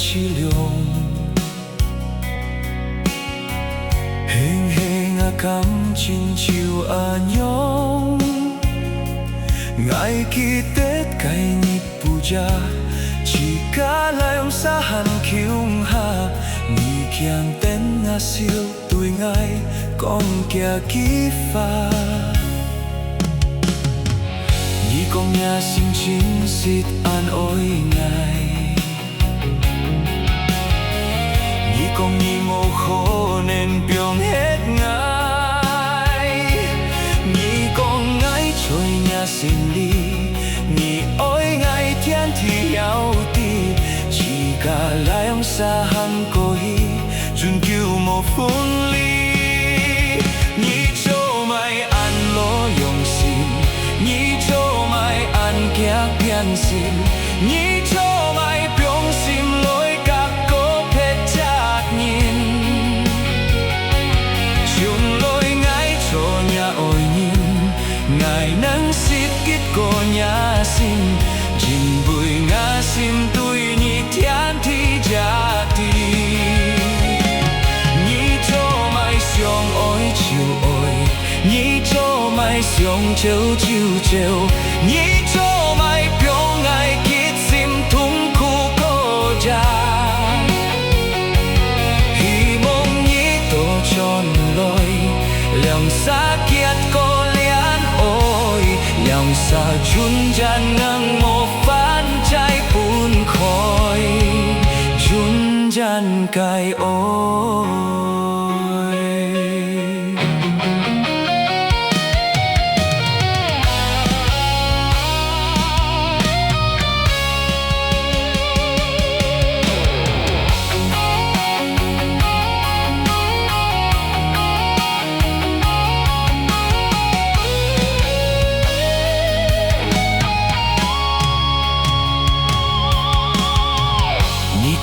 凄凉。轻轻啊感情就安样，爱记得该你不假，只假来用沙汉穷下，你强电啊笑对爱讲假几番。你讲也心情是安慰爱。 你讲你无可能变hết爱，你讲爱做也心里，你爱爱天地要地，只假来用沙汉过去，终究无分离。你做卖安乐用心，你做卖安假变心，你做卖变心来。 ngài nắng xiết kết cô nhà xin trình bùi ngã xin tôi nhị thiên thi giá tì nhị cho mai xiong ôi chiều ôi nhị cho mai xiong chiều chiều chiều nhị cho mai biểu ngài kết sim thung khu cô cha hy mong nhị tổ tròn lối lòng xa kiệt cô lòng xa chun chan ngang một phán trái buồn khói chun chan cay ôi.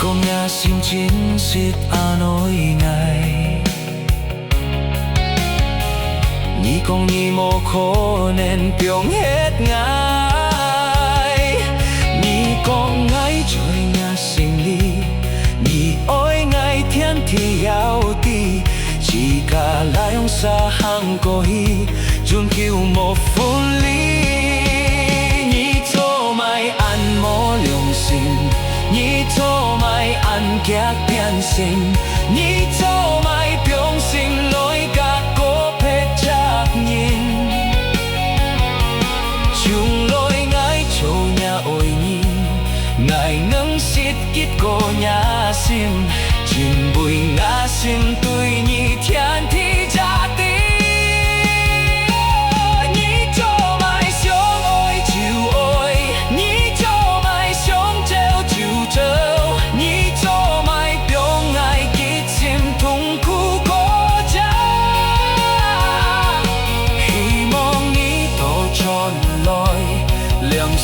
Con nhà xin chín xịt à nỗi ngày Nhi con nhi mô khổ nên biểu hết ngài Nhi con ngái trời nhà sinh ly Nhi ôi ngài thiên thì áo ti Chỉ cả lại ông xa hàng có hi Dùn kiêu một phút ly Nhi cho mai ăn mô liều sinh Nhi cho mai ăn kẹt biến sinh Nhi cho mai biểu sinh lối các cố phép chắc nhìn chung lối ngái chỗ nhà ôi nhìn ngài nâng xít kít cô nhà xin trình bùi ngã xin tôi nhi thiên thi giá tí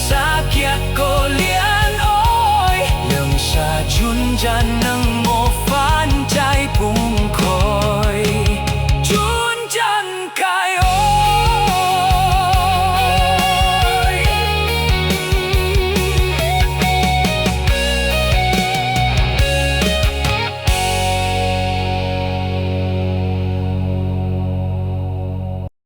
xa kiệt cô liên ôi lượng xa chun chan nâng